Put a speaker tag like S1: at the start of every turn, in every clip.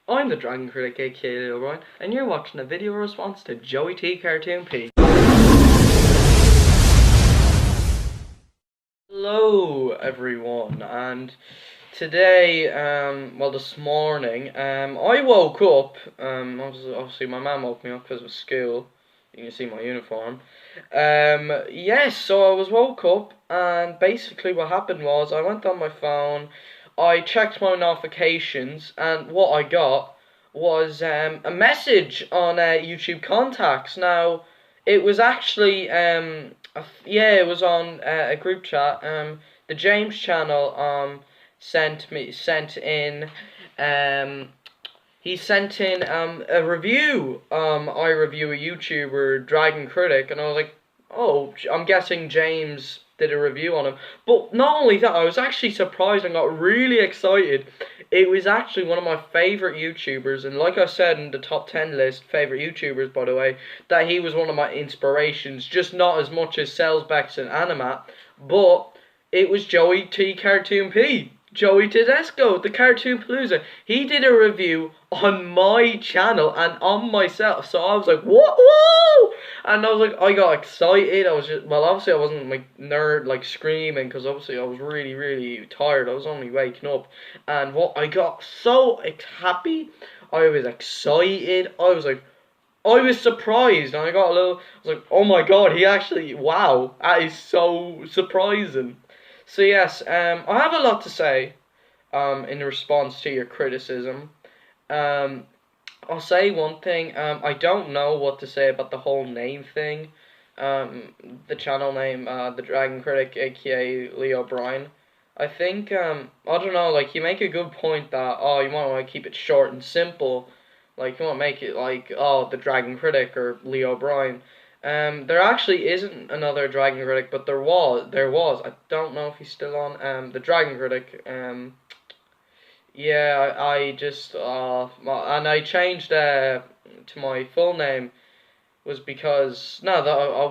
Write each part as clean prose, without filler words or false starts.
S1: I'm the Dragon Critic, aka Leo O'Brien, and you're watching a video response to Joey T Cartoon P. Hello everyone, and today, this morning, I woke up, obviously my mum woke me up because of school. You can see my uniform. Yes, so I was woke up, and basically what happened was I went on my phone, I checked my notifications, and what I got was a message on YouTube contacts. Now, it was actually it was on a group chat. The James channel sent in he sent in a review. I review a YouTuber, Dragon Critic, and I was like, oh, I'm guessing James did a review on him. But not only that, I was actually surprised and got really excited. It was actually one of my favourite YouTubers, and like I said in the top 10 list, favourite YouTubers by the way, that he was one of my inspirations, just not as much as Cellsbex and Animat, but it was Joey T Cartoon P. Joey Tedasco, the Cartoon Palooza. He did a review on my channel and on myself, so I was like, what? Whoa! And I was like, I got excited. I was just, well, obviously I wasn't like nerd, like screaming, because obviously I was really, really tired. I was only waking up, and what I got so happy. I was excited. I was surprised, and I got a little. I was like, oh my god, he actually, wow, that is so surprising. So yes, I have a lot to say in response to your criticism. I'll say one thing, I don't know what to say about the whole name thing. The channel name, The Dragon Critic, aka Leo O'Brien. I think, I don't know, like, you make a good point that, oh, you want to keep it short and simple. Like, you want to make it like, oh, The Dragon Critic or Leo O'Brien. There actually isn't another Dragon Critic, but there was. I don't know if he's still on. The Dragon Critic. Yeah, I just and I changed to my full name was because no, that I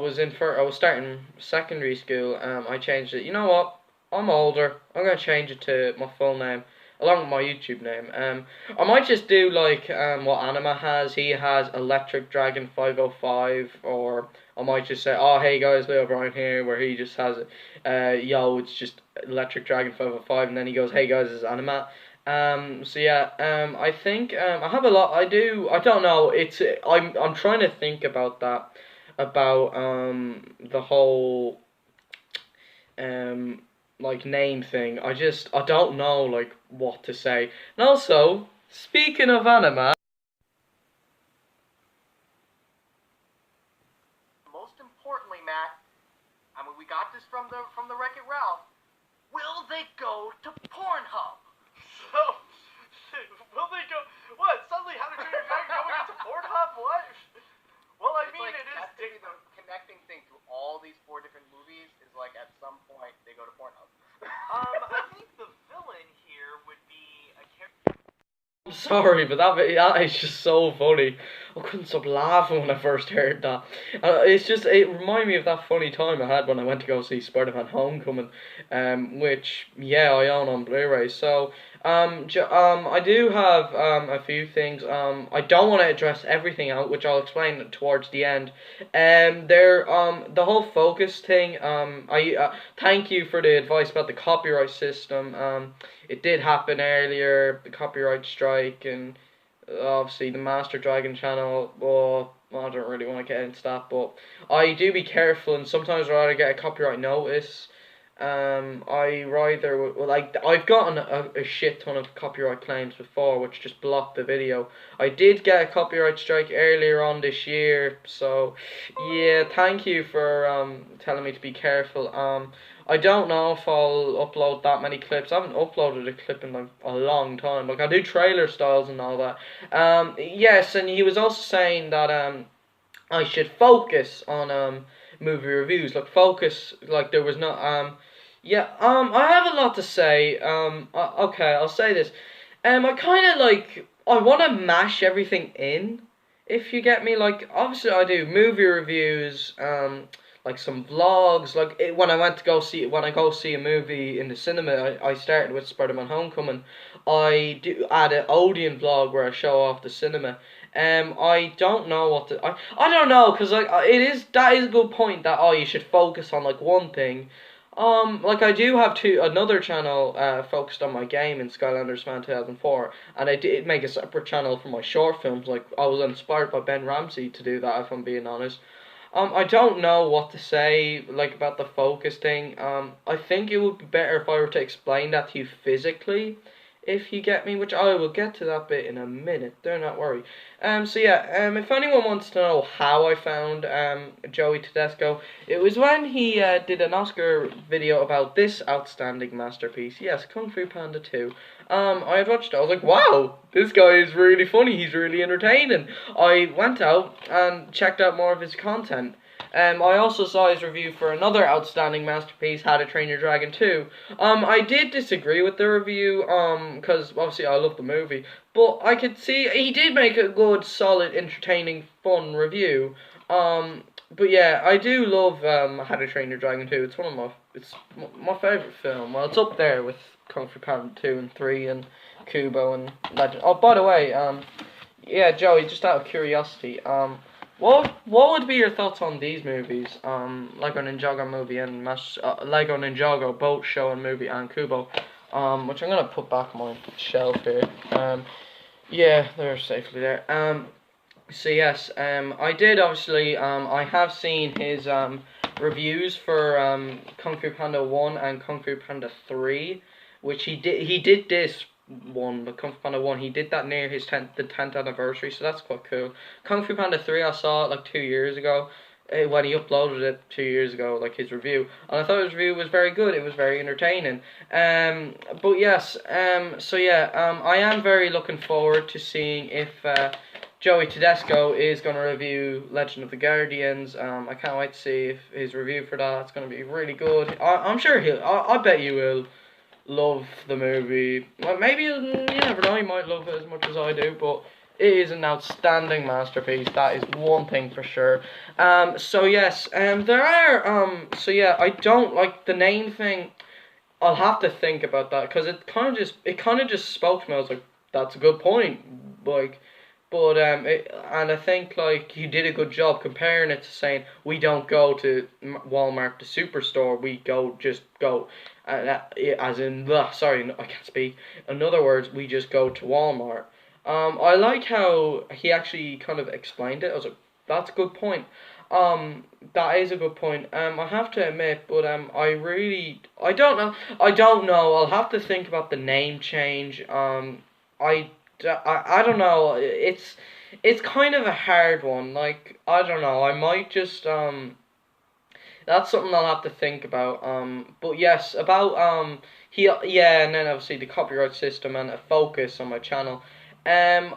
S1: was starting secondary school. I changed it. You know what? I'm older. I'm gonna change it to my full name, along with my YouTube name. I might just do like what Anima has. He has Electric Dragon 505, or I might just say, oh hey guys, Leo O'Brien here, where he just has it. Yo, it's just Electric Dragon 505, and then he goes, hey guys, it's Anima. So yeah, I think I have a lot. I don't know. I'm trying to think about that, about the whole like name thing. I don't know like what to say. And also, speaking of anime,
S2: most importantly, Matt, I mean we got this from the Wreck-It Ralph. Will they go to Pornhub? So, will they go? What? Suddenly, How to Train Your Dragon going into Pornhub? What? Well, I mean, it is. The connecting thing to all these 4 different movies is like at some point they go to Pornhub. I think the villain here would be a character.
S1: I'm sorry, but that is just so funny. I couldn't stop laughing when I first heard that. It reminded me of that funny time I had when I went to go see Spider-Man Homecoming, which, yeah, I own on Blu-ray. So, I do have a few things. I don't want to address everything out, which I'll explain towards the end. The whole focus thing. Thank you for the advice about the copyright system. It did happen earlier, the copyright strike, and obviously the Master Dragon channel. Well, I don't really want to get into that, but I do be careful, and sometimes I'd rather get a copyright notice. I've gotten a shit ton of copyright claims before, which just blocked the video. I did get a copyright strike earlier on this year, so yeah, thank you for telling me to be careful. I don't know if I'll upload that many clips. I haven't uploaded a clip in like a long time. Like I do trailer styles and all that. Yes, and he was also saying that I should focus on movie reviews. Like focus, like there was no yeah, I have a lot to say. Okay, I'll say this. I kind of like, I want to mash everything in, if you get me. Like, obviously I do movie reviews, like some vlogs. Like when I go see a movie in the cinema, I started with Spider-Man: Homecoming. I do add an Odeon vlog where I show off the cinema. I don't know what to. I don't know because like that is a good point that you should focus on like one thing. Like I do have another channel focused on my game in Skylanders Fan 2004, and I did make a separate channel for my short films. Like I was inspired by Ben Ramsey to do that, if I'm being honest. I don't know what to say like about the focus thing. I think it would be better if I were to explain that to you physically, if you get me, which I will get to that bit in a minute. Do not worry. So yeah, if anyone wants to know how I found Joey Tedasco, it was when he did an Oscar video about this outstanding masterpiece. Yes, Kung Fu Panda 2. I had watched it. I was like, wow, this guy is really funny. He's really entertaining. I went out and checked out more of his content. I also saw his review for another outstanding masterpiece, How to Train Your Dragon 2. I did disagree with the review, because obviously I love the movie, but I could see he did make a good, solid, entertaining, fun review. But yeah, I do love How to Train Your Dragon 2. It's my favorite film. Well, it's up there with Kung Fu Panda 2 and 3 and Kubo and Legend. Oh, by the way, yeah, Joey, just out of curiosity, what would be your thoughts on these movies? Lego Ninjago movie and Lego Ninjago boat show and movie and Kubo, which I'm gonna put back on my shelf here. Yeah, they're safely there. So yes, I did obviously. I have seen his reviews for Kung Fu Panda 1 and Kung Fu Panda 3, which he did. He did this one, the Kung Fu Panda 1, he did that near his 10th anniversary, so that's quite cool. Kung Fu Panda 3, I saw it like 2 years ago, when he uploaded it 2 years ago, like his review, and I thought his review was very good. It was very entertaining. But yes, so yeah, I am very looking forward to seeing if Joey Tedesco is going to review Legend of the Guardians. I can't wait to see if his review for that's going to be really good. I'm sure I bet you will love the movie. Well, maybe you never know. You might love it as much as I do, but it is an outstanding masterpiece. That is one thing for sure. So yes, there are. So yeah, I don't like the name thing. I'll have to think about that because it kind of just spoke to me. I was like, that's a good point. Like. But and I think like you did a good job comparing it to saying we don't go to Walmart, the superstore. We just go, as in sorry, I can't speak. In other words, we just go to Walmart. I like how he actually kind of explained it. I was like, that's a good point. That is a good point. I have to admit, but I don't know. I don't know. I'll have to think about the name change. I don't know. It's kind of a hard one. Like I don't know. I might just That's something I'll have to think about. But yes, about and then obviously the copyright system and a focus on my channel. And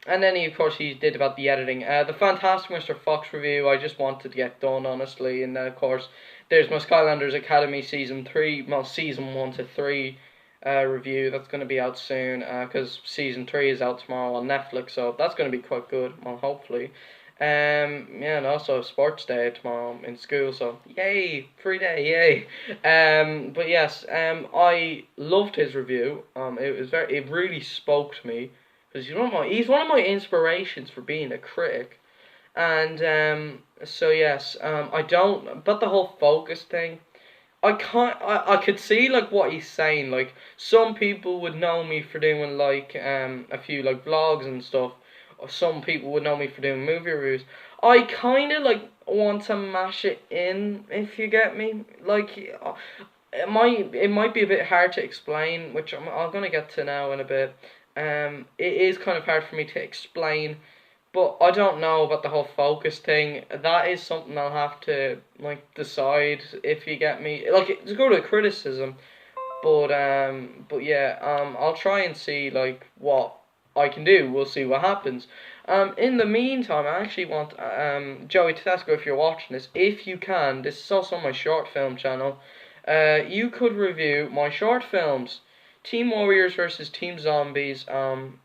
S1: then of course he did about the editing. The Fantastic Mr. Fox review I just wanted to get done honestly, and then of course there's my Skylanders Academy season 3, well season 1 to 3. Review that's going to be out soon because season 3 is out tomorrow on Netflix, so that's going to be quite good. Well, hopefully. Yeah, and also sports day tomorrow in school, so yay, free day, yay. But yes, I loved his review. It really spoke to me because he's one of my inspirations for being a critic, and so yes, but the whole focus thing. I could see like what he's saying. Like some people would know me for doing like a few like vlogs and stuff, or some people would know me for doing movie reviews. I kind of like want to mash it in, if you get me. Like it might be a bit hard to explain, which I'm gonna get to now in a bit. It is kind of hard for me to explain. But I don't know about the whole focus thing. That is something I'll have to like decide, if you get me. Like it's good at criticism, but yeah, I'll try and see like what I can do. We'll see what happens. In the meantime, I actually want Joey Tedasco, if you're watching this, if you can, this is also on my short film channel. You could review my short films. Team Warriors versus Team Zombies, 1,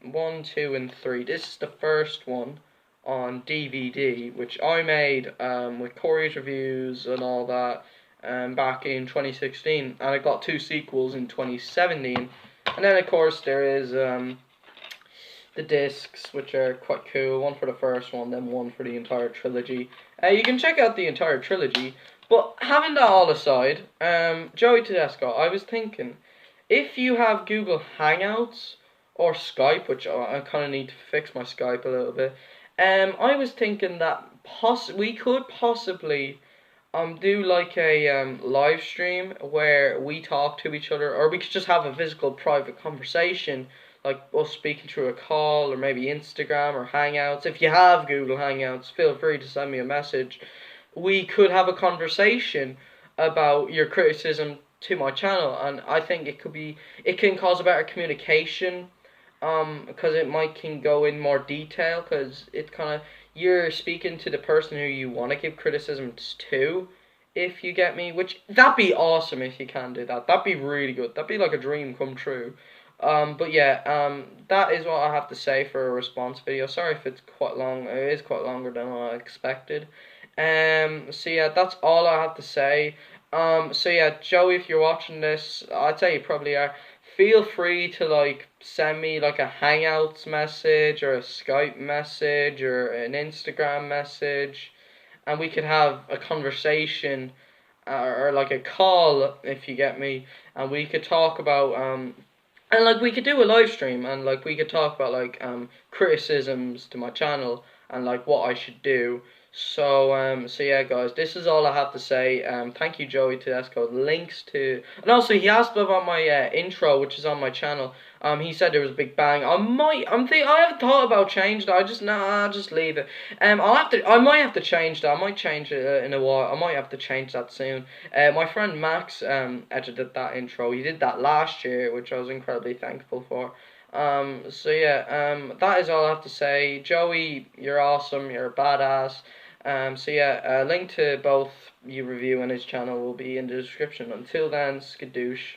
S1: 2, and 3. This is the first one. on DVD, which I made with Corey's reviews and all that back in 2016, and it got 2 sequels in 2017. And then of course there is the discs, which are quite cool. One for the first one, then one for the entire trilogy. You can check out the entire trilogy. But having that all aside, Joey Tedasco, I was thinking, if you have Google Hangouts or Skype, which I kind of need to fix my Skype a little bit, I was thinking that we could possibly do like a live stream where we talk to each other, or we could just have a physical private conversation, like us speaking through a call, or maybe Instagram or Hangouts. If you have Google Hangouts, feel free to send me a message. We could have a conversation about your criticism to my channel, and I think it can cause a better communication, because it might can go in more detail, because it kind of, you're speaking to the person who you want to give criticisms to, if you get me, which, that'd be awesome if you can do that. That'd be really good. That'd be like a dream come true. But yeah, that is what I have to say for a response video. Sorry if it's quite long. It is quite longer than I expected. So yeah, that's all I have to say. So yeah, Joey, if you're watching this, I'd say you probably are. Feel free to like send me like a Hangouts message or a Skype message or an Instagram message, and we could have a conversation, or like a call, if you get me, and we could talk about and like we could do a live stream, and like we could talk about like criticisms to my channel and like what I should do. So yeah, guys, this is all I have to say. Thank you, Joey Tedasco. Links to, and also he asked about my intro, which is on my channel. He said there was a big bang. I haven't thought about changing it. I'll just leave it. I might have to change that. I might change it in a while. I might have to change that soon. My friend Max edited that intro. He did that last year, which I was incredibly thankful for. So yeah, that is all I have to say. Joey, you're awesome. You're a badass. So yeah, a link to both your review and his channel will be in the description. Until then, skadoosh.